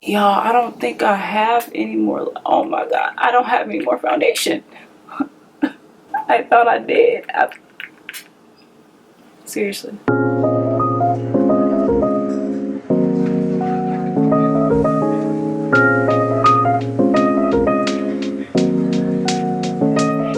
Y'all, I don't think I have any more. Oh my god, I don't have any more foundation. I thought I did. Seriously.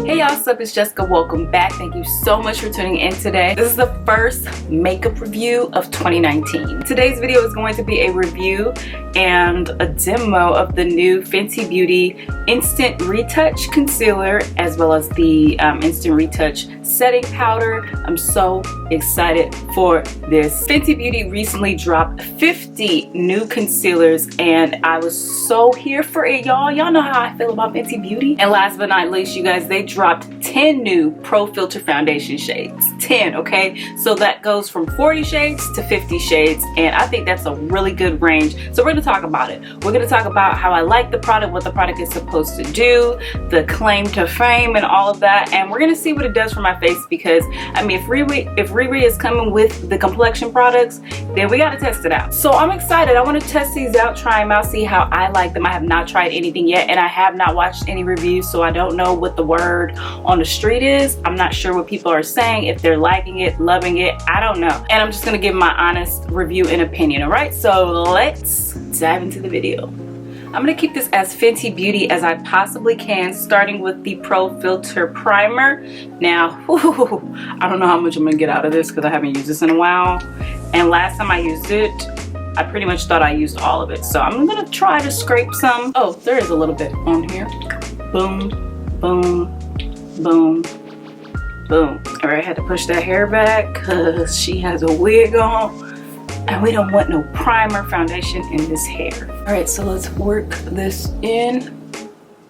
Hey y'all, what's up? It's Jessica. Welcome back. Thank you so much for tuning in today. This is the first makeup review of 2019. Today's video is going to be a review and a demo of the new Fenty Beauty Instant Retouch Concealer, as well as the Instant Retouch Setting Powder. I'm so excited for this. Fenty Beauty recently dropped 50 new concealers, and I was so here for it, y'all. Y'all know how I feel about Fenty Beauty. And last but not least, you guys, they dropped 10 new Pro Filter foundation shades. 10, okay? So that goes from 40 shades to 50 shades, and I think that's a really good range. So we're gonna talk about it. We're gonna talk about how I like the product, what the product is supposed to do, the claim to fame, and all of that. And we're gonna see what it does for my face, because I mean, if Riri is coming with the complexion products, then we gotta test it out. So I'm excited. I want to test these out, try them out, see how I like them. I have not tried anything yet, and I have not watched any reviews, so I don't know what the word on the street is. I'm not sure what people are saying, if they're liking it, loving it, I don't know. And I'm just gonna give my honest review and opinion. All right, so let's dive into the video. I'm gonna keep this as Fenty Beauty as I possibly can, starting with the Pro Filter Primer. Now, I don't know how much I'm gonna get out of this because I haven't used this in a while. And last time I used it, I pretty much thought I used all of it. So I'm gonna try to scrape some. Oh, there is a little bit on here. Boom, boom, boom, boom. All right, I had to push that hair back because she has a wig on. And we don't want no primer foundation in this hair. All right, so let's work this in.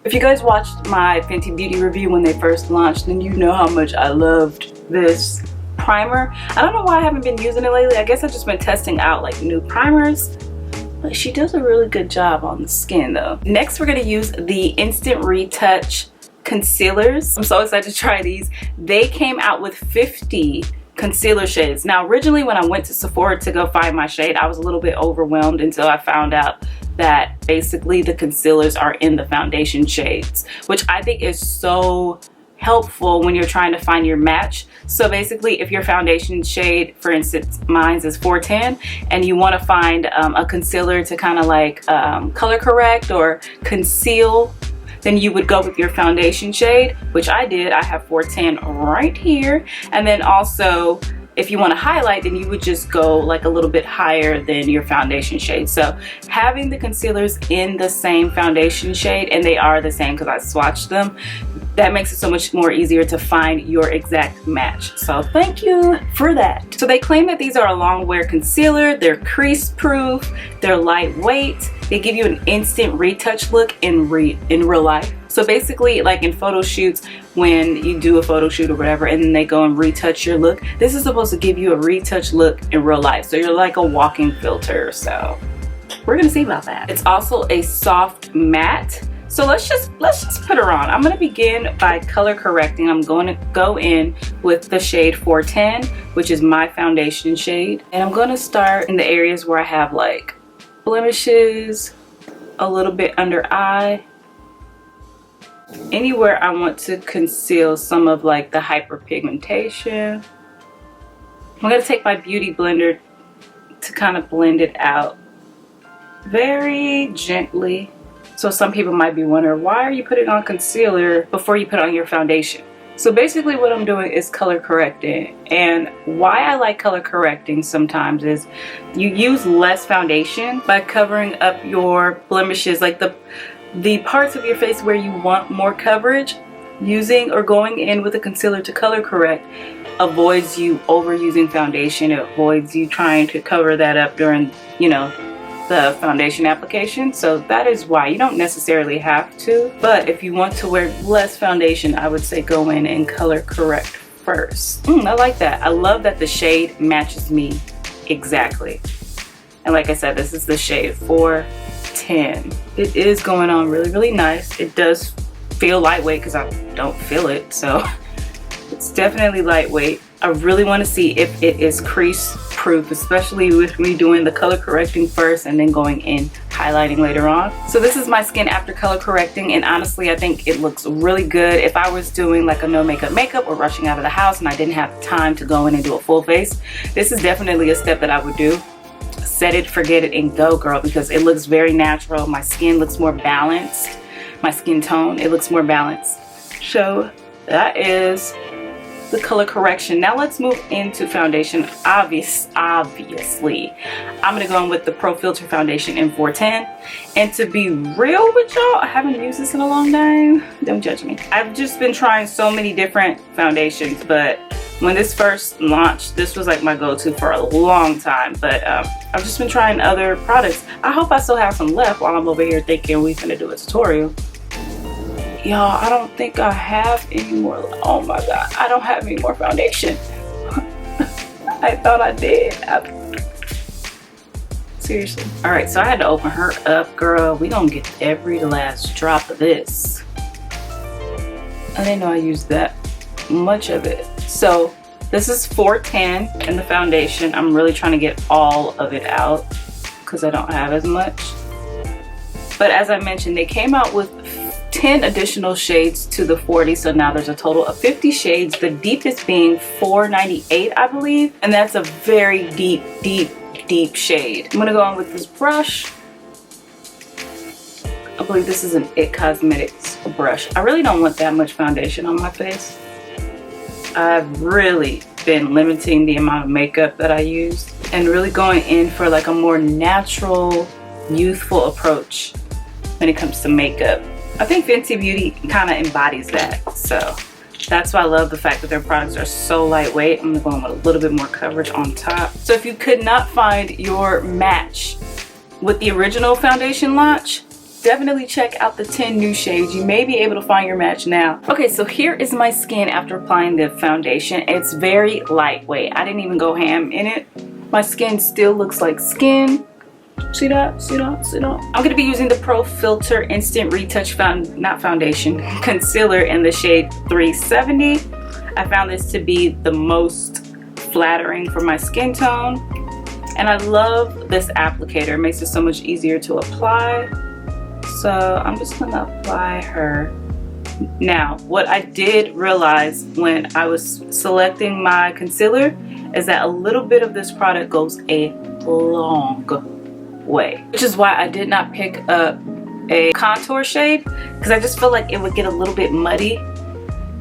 If you guys watched my Fenty Beauty review when they first launched, then you know how much I loved this primer. I don't know why I haven't been using it lately. I guess I've just been testing out like new primers. But she does a really good job on the skin though. Next, we're gonna use the Instant Retouch concealers. I'm so excited to try these. They came out with 50 concealer shades. Now originally when I went to Sephora to go find my shade, I was a little bit overwhelmed until I found out that basically the concealers are in the foundation shades, which I think is so helpful when you're trying to find your match. So basically, if your foundation shade, for instance mine's is 410, and you want to find a concealer to kind of like color correct or conceal, then you would go with your foundation shade, which I did. I have 410 right here. And then also, if you want to highlight, then you would just go like a little bit higher than your foundation shade. So having the concealers in the same foundation shade, and they are the same because I swatched them, that makes it so much more easier to find your exact match. So thank you for that. So they claim that these are a long wear concealer, they're crease proof, they're lightweight, they give you an instant retouch look in real life. So basically, like in photo shoots, when you do a photo shoot or whatever and then they go and retouch your look, this is supposed to give you a retouch look in real life. So you're like a walking filter. So we're gonna see about that. It's also a soft matte. So let's just put her on. I'm gonna begin by color correcting. I'm going to go in with the shade 410, which is my foundation shade. And I'm gonna start in the areas where I have like blemishes, a little bit under eye, anywhere I want to conceal some of like the hyperpigmentation. I'm gonna take my beauty blender to kind of blend it out very gently. So some people might be wondering, why are you putting on concealer before you put on your foundation? So basically what I'm doing is color correcting. And why I like color correcting sometimes is you use less foundation by covering up your blemishes, like the parts of your face where you want more coverage. Using or going in with a concealer to color correct avoids you overusing foundation. It avoids you trying to cover that up during, you know, the foundation application. So that is why you don't necessarily have to, but if you want to wear less foundation, I would say go in and color correct first. I like that. I love that the shade matches me exactly. And like I said, this is the shade 410. It is going on really, really nice. It does feel lightweight because I don't feel it, so it's definitely lightweight. I really want to see if it is crease proof, especially with me doing the color correcting first and then going in highlighting later on. So this is my skin after color correcting, and honestly I think it looks really good. If I was doing like a no makeup or rushing out of the house and I didn't have time to go in and do a full face, this is definitely a step that I would do. Set it, forget it, and go, girl, because it looks very natural. My skin looks more balanced. My skin tone, it looks more balanced. So that is the color correction. Now let's move into foundation. Obviously I'm gonna go in with the Pro Filter foundation in 410, and to be real with y'all, I haven't used this in a long time. Don't judge me. I've just been trying so many different foundations, but when this first launched, this was like my go-to for a long time. But I've just been trying other products. I hope I still have some left while I'm over here thinking we finna do a tutorial. Y'all, I don't think I have any more. Oh my god, I don't have any more foundation. I thought I did. Seriously. All right, so I had to open her up, girl. We gonna get every last drop of this. I didn't know I used that much of it. So this is 410 in the foundation. I'm really trying to get all of it out because I don't have as much. But as I mentioned, they came out with 10 additional shades to the 40, so now there's a total of 50 shades, the deepest being 498, I believe, and that's a very deep shade. I'm gonna go on with this brush. I believe this is an IT Cosmetics brush. I really don't want that much foundation on my face. I've really been limiting the amount of makeup that I use and really going in for like a more natural, youthful approach when it comes to makeup. I think Fenty Beauty kind of embodies that, so that's why I love the fact that their products are so lightweight. I'm gonna go in with a little bit more coverage on top. So if you could not find your match with the original foundation launch, definitely check out the 10 new shades. You may be able to find your match now. Okay, so here is my skin after applying the foundation. It's very lightweight. I didn't even go ham in it. My skin still looks like skin. See that? See that? See that? I'm going to be using the Pro Filter Instant Retouch Concealer in the shade 370. I found this to be the most flattering for my skin tone. And I love this applicator. It makes it so much easier to apply. So I'm just going to apply her. Now, what I did realize when I was selecting my concealer is that a little bit of this product goes a long way, which is why I did not pick up a contour shade, because I just feel like it would get a little bit muddy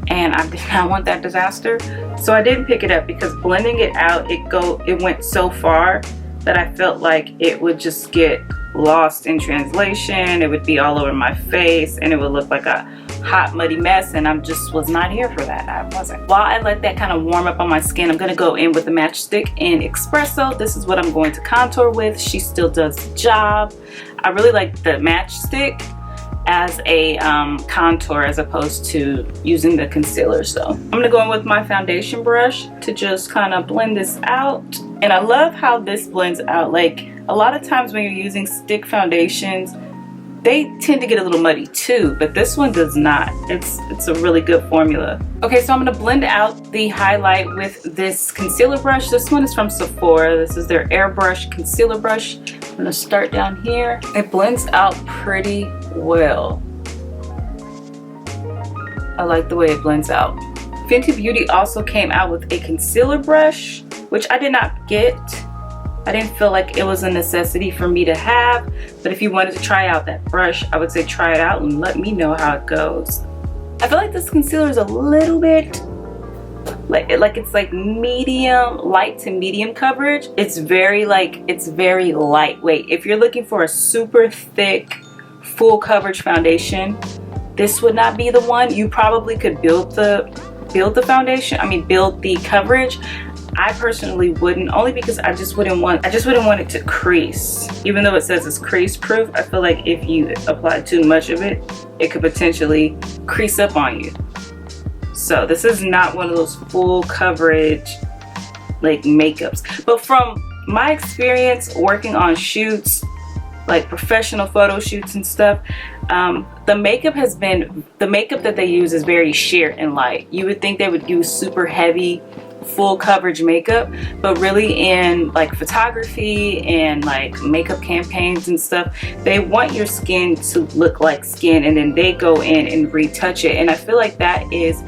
and I did not want that disaster. So I didn't pick it up because blending it out, it went so far that I felt like it would just get lost in translation. It would be all over my face and it would look like a hot muddy mess, and I just was not here for that. I wasn't. While I let that kind of warm up on my skin, I'm gonna go in with the matchstick in Espresso. This is what I'm going to contour with. She still does the job. I really like the matchstick as a contour as opposed to using the concealer. So I'm gonna go in with my foundation brush to just kind of blend this out. And I love how this blends out. Like a lot of times when you're using stick foundations, they tend to get a little muddy too, but this one does not. It's a really good formula. Okay, so I'm gonna blend out the highlight with this concealer brush. This one is from Sephora. This is their airbrush concealer brush. I'm gonna start down here. It blends out pretty well. I like the way it blends out. Fenty Beauty also came out with a concealer brush, which I did not get. I didn't feel like it was a necessity for me to have, but if you wanted to try out that brush, I would say try it out and let me know how it goes. I feel like this concealer is a little bit like it's like medium, light to medium coverage. It's very lightweight. If you're looking for a super thick, full coverage foundation, this would not be the one. You probably could build the foundation. I mean, build the coverage. I personally wouldn't, only because I just wouldn't want it to crease. Even though it says it's crease proof, I feel like if you apply too much of it, it could potentially crease up on you. So this is not one of those full coverage like makeups. But from my experience working on shoots, like professional photo shoots and stuff, the makeup that they use is very sheer and light. You would think they would use super heavy full coverage makeup, but really in like photography and like makeup campaigns and stuff, they want your skin to look like skin, and then they go in and retouch it. And I feel like that is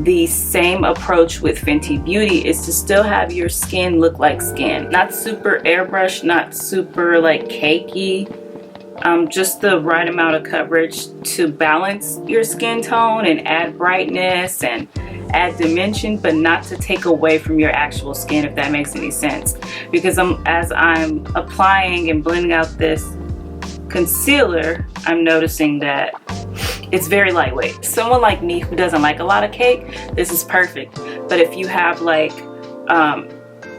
the same approach with Fenty Beauty, is to still have your skin look like skin. Not super airbrush, not super like cakey, just the right amount of coverage to balance your skin tone and add brightness and add dimension, but not to take away from your actual skin, if that makes any sense. Because as I'm applying and blending out this concealer, I'm noticing that it's very lightweight. Someone like me who doesn't like a lot of cake, this is perfect. But if you have like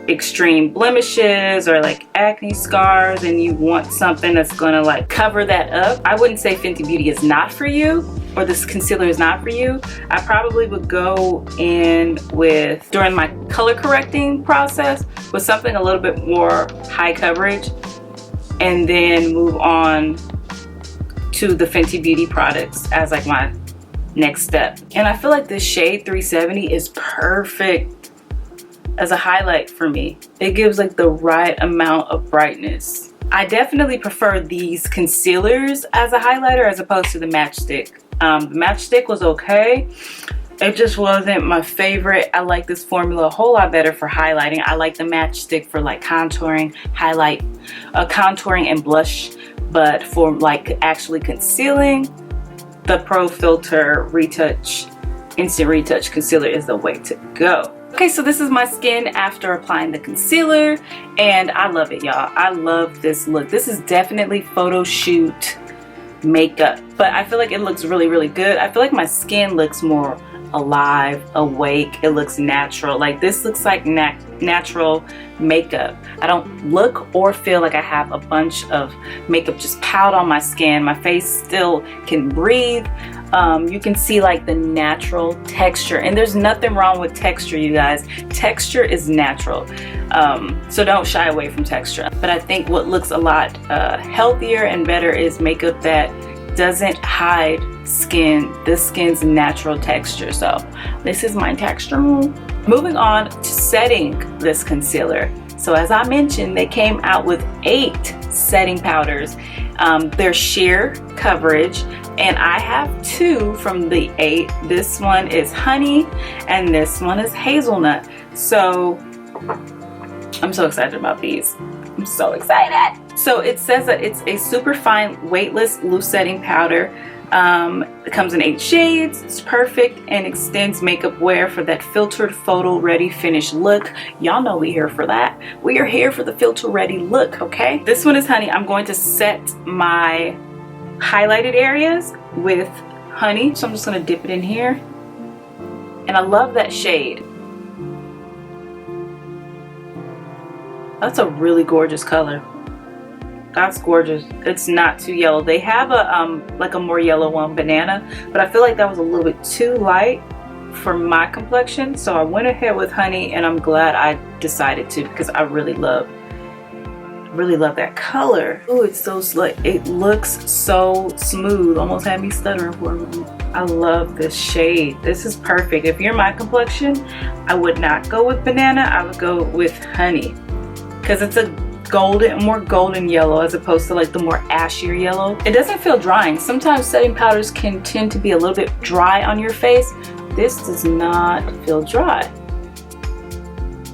extreme blemishes or like acne scars and you want something that's gonna like cover that up, I wouldn't say Fenty Beauty is not for you, or this concealer is not for you. I probably would go in with, during my color correcting process, with something a little bit more high coverage, and then move on to the Fenty Beauty products as like my next step. And I feel like this shade 370 is perfect as a highlight for me. It gives like the right amount of brightness. I definitely prefer these concealers as a highlighter as opposed to the matchstick. The matchstick was okay. It just wasn't my favorite. I like this formula a whole lot better for highlighting. I like the matchstick for like contouring, contouring and blush. But for like actually concealing, the Pro Filter Retouch Instant Retouch Concealer is the way to go. Okay, so this is my skin after applying the concealer, and I love it, y'all. I love this look. This is definitely photo shoot makeup, but I feel like it looks really, really good. I feel like my skin looks more alive, awake. It looks natural. Like this looks like natural makeup. I don't look or feel like I have a bunch of makeup just piled on my skin. My face still can breathe. You can see like the natural texture, and there's nothing wrong with texture, you guys. Texture is natural, so don't shy away from texture. But I think what looks a lot healthier and better is makeup that doesn't hide the skin's natural texture. So this is my texture. Moving on to setting this concealer. So as I mentioned, they came out with 8 setting powders. They're sheer coverage, and I have 2 from the 8. This one is honey and this one is hazelnut. So I'm so excited about these. I'm so excited. So it says that it's a super fine weightless loose setting powder. It comes in 8 shades. It's perfect and extends makeup wear for that filtered photo ready finished look. Y'all know we're here for that. We are here for the filter ready look, okay? This one is honey. I'm going to set my highlighted areas with honey. So I'm just gonna dip it in here. And I love that shade. That's a really gorgeous color. That's gorgeous. It's not too yellow. They have a like a more yellow one, banana, but I feel like that was a little bit too light for my complexion. So I went ahead with honey, and I'm glad I decided to, because I really love that color. Oh, it's so slick. It looks so smooth. Almost had me stuttering for a moment. I love this shade. This is perfect. If you're my complexion, I would not go with banana. I would go with honey, because it's a more golden yellow as opposed to like the more ashier yellow. It doesn't feel drying. Sometimes setting powders can tend to be a little bit dry on your face. This does not feel dry.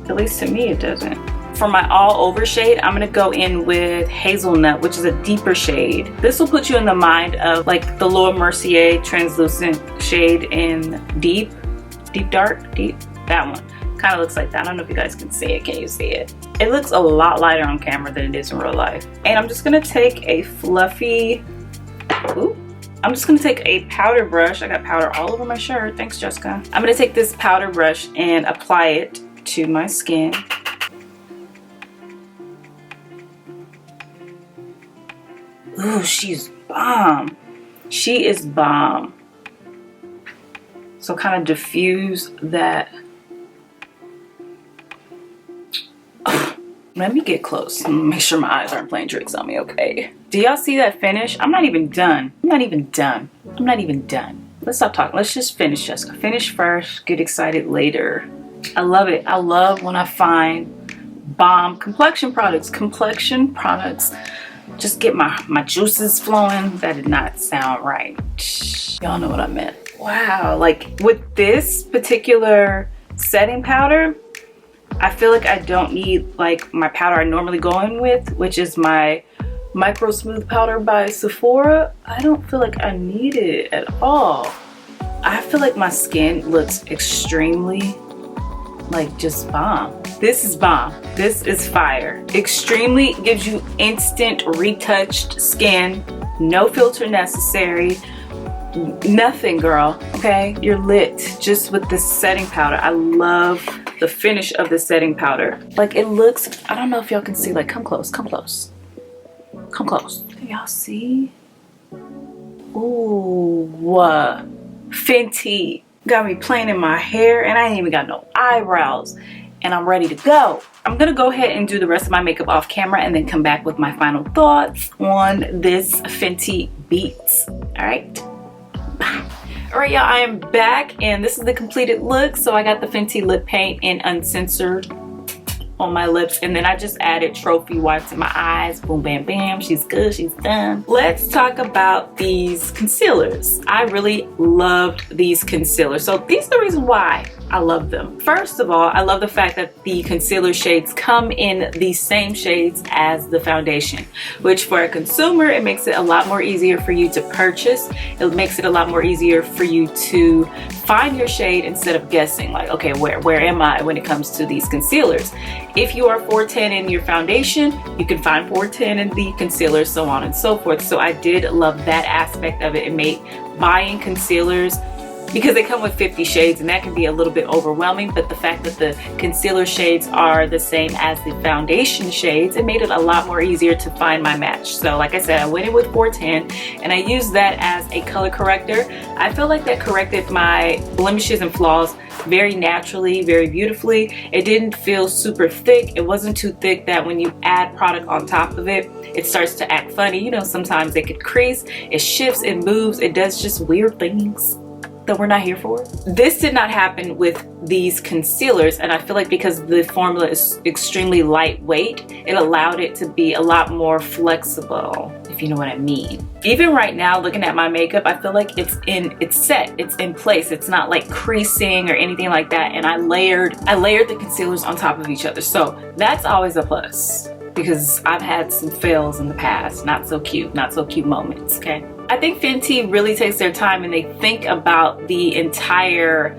At least to me it doesn't. For my all over shade, I'm gonna go in with hazelnut, which is a deeper shade. This will put you in the mind of like the Laura Mercier translucent shade in deep dark, that one. Kind of looks like that. I don't know if you guys can see it. Can you see it? It looks a lot lighter on camera than it is in real life. And I'm just gonna take a fluffy, I'm just gonna take a powder brush. I got powder all over my shirt. Thanks, Jessica. I'm gonna take this powder brush and apply it to my skin. Ooh, she's bomb. She is bomb. So kind of diffuse that. Let me get close and make sure my eyes aren't playing tricks on me, okay? Do y'all see that finish? I'm not even done. I'm not even done. Let's stop talking. Let's just finish, Jessica. Finish first, get excited later. I love it. I love when I find bomb complexion products. Just get my juices flowing. That did not sound right. Y'all know what I meant. Wow, like with this particular setting powder, I feel like I don't need like my powder I normally go in with, which is my Micro Smooth Powder by Sephora. I don't feel like I need it at all. I feel like my skin looks extremely like just bomb. This is bomb. This is fire. Extremely gives you instant retouched skin. No filter necessary. Nothing, girl. Okay, you're lit just with this setting powder. I love the finish of the setting powder. Like it looks, I don't know if y'all can see, like come close, come close. Come close. Can y'all see? Ooh, Fenty. Got me playing in my hair and I ain't even got no eyebrows. And I'm ready to go. I'm gonna go ahead and do the rest of my makeup off camera and then come back with my final thoughts on this Fenty Beats. All right. Bye. All right, y'all, I am back and this is the completed look. So I got the Fenty lip paint in Uncensored on my lips, and then I just added trophy wipes in my eyes. Boom, bam, bam. She's good, she's done. Let's talk about these concealers. I really loved these concealers. So these are the reason why I love them. First of all, I love the fact that the concealer shades come in the same shades as the foundation, which for a consumer, it makes it a lot more easier for you to purchase. It makes it a lot more easier for you to find your shade instead of guessing like, okay, where am I when it comes to these concealers? If you are 410 in your foundation, you can find 410 in the concealer, so on and so forth. So I did love that aspect of it. It made buying concealers, because they come with 50 shades and that can be a little bit overwhelming, but the fact that the concealer shades are the same as the foundation shades, it made it a lot more easier to find my match. So like I said, I went in with 410 and I used that as a color corrector. I feel like that corrected my blemishes and flaws very naturally, very beautifully. It didn't feel super thick. It wasn't too thick that when you add product on top of it, it starts to act funny. You know, sometimes it could crease, it shifts, it moves, it does just weird things that we're not here for. This did not happen with these concealers, and I feel like because the formula is extremely lightweight, it allowed it to be a lot more flexible, if you know what I mean. Even right now, looking at my makeup, I feel like it's set, it's in place. It's not like creasing or anything like that. And I layered the concealers on top of each other. So that's always a plus, because I've had some fails in the past, not so cute moments, okay? I think Fenty really takes their time and they think about the entire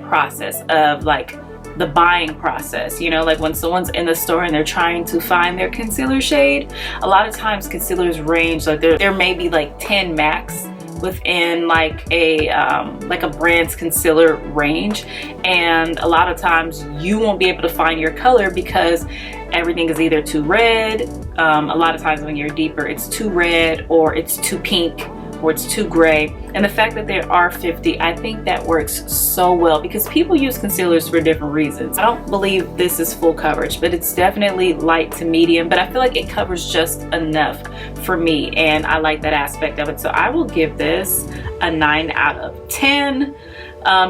process of like the buying process. You know, like when someone's in the store and they're trying to find their concealer shade, a lot of times concealers range, like there may be like 10 max within like a brand's concealer range, and a lot of times you won't be able to find your color because everything is either too red. A lot of times when you're deeper, it's too red or it's too pink or it's too gray. And the fact that there are 50, I think that works so well because people use concealers for different reasons. I don't believe this is full coverage, but it's definitely light to medium, but I feel like it covers just enough for me, and I like that aspect of it. So I will give this a 9 out of 10.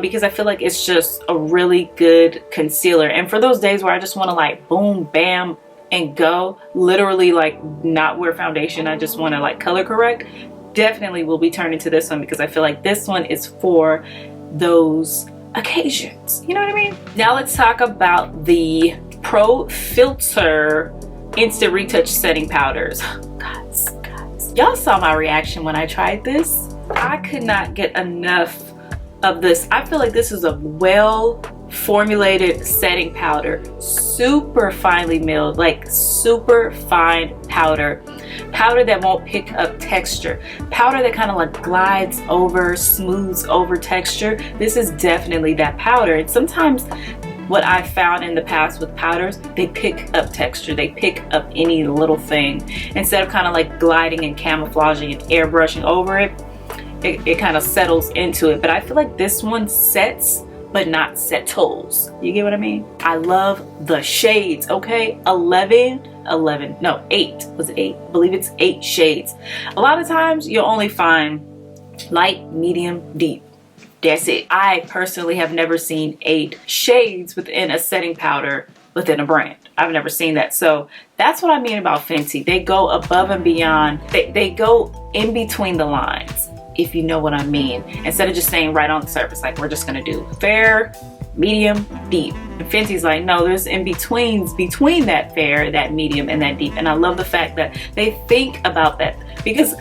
Because I feel like it's just a really good concealer. And for those days where I just want to like boom, bam, and go, literally like not wear foundation, I just want to like color correct, definitely will be turning to this one because I feel like this one is for those occasions. You know what I mean? Now let's talk about the Pro Filter Instant Retouch Setting Powders. Guys, y'all saw my reaction when I tried this. I could not get enough of this. I feel like this is a well formulated setting powder, super finely milled, like super fine powder that won't pick up texture, powder that kind of like glides over, smooths over texture. This is definitely that powder. And sometimes what I've found in the past with powders, they pick up texture, they pick up any little thing instead of kind of like gliding and camouflaging and airbrushing over it. It kind of settles into it. But I feel like this one sets but not settles. You get what I mean? I love the shades, okay? 8. Was it 8? I believe it's 8 shades. A lot of times you'll only find light, medium, deep. That's it. I personally have never seen 8 shades within a setting powder within a brand. I've never seen that. So that's what I mean about Fenty. They go above and beyond. They go in between the lines, if you know what I mean. Instead of just saying right on the surface, like we're just gonna do fair, medium, deep. And Fenty's like, no, there's in-betweens between that fair, that medium, and that deep. And I love the fact that they think about that, because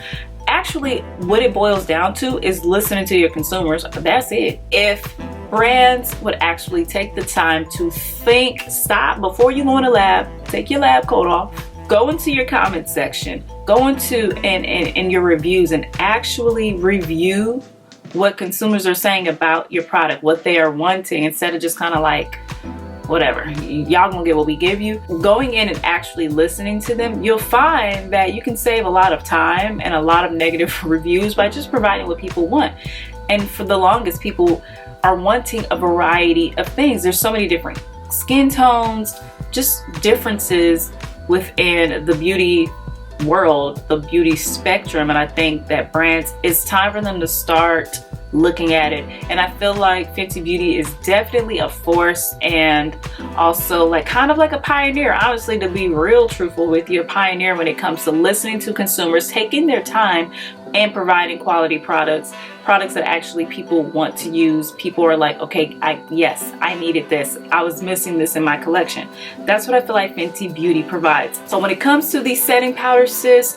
actually what it boils down to is listening to your consumers. That's it. If brands would actually take the time to think, stop before you go in a lab, take your lab coat off, go into your comment section, go into and your reviews, and actually review what consumers are saying about your product, what they are wanting, instead of just kind of like, whatever, y'all gonna get what we give you. Going in and actually listening to them, you'll find that you can save a lot of time and a lot of negative reviews by just providing what people want. And for the longest, people are wanting a variety of things. There's so many different skin tones, just differences within the beauty world, the beauty spectrum. And I think that brands, it's time for them to start looking at it. And I feel like Fenty Beauty is definitely a force, and also like kind of like a pioneer. Honestly, to be real truthful with you, a pioneer when it comes to listening to consumers, taking their time and providing quality products that actually people want to use. People are like, okay, yes, I needed this. I was missing this in my collection. That's what I feel like Fenty Beauty provides. So when it comes to these setting powders, sis,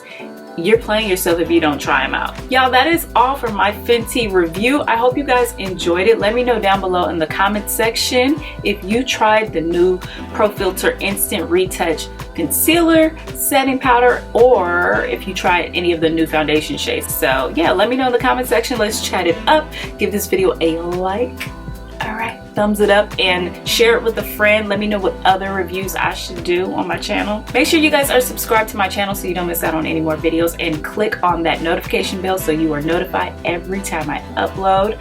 you're playing yourself if you don't try them out. Y'all, that is all for my Fenty review. I hope you guys enjoyed it. Let me know down below in the comment section if you tried the new Pro Filter Instant Retouch Concealer setting powder, or if you tried any of the new foundation shades. So yeah, let me know in the comment section. Let's chat it up. Give this video a like. All right, thumbs it up and share it with a friend. Let me know what other reviews I should do on my channel. Make sure you guys are subscribed to my channel so you don't miss out on any more videos, and click on that notification bell so you are notified every time I upload.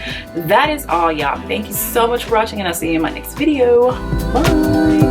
That is all, y'all. Thank you so much for watching, and I'll see you in my next video. Bye.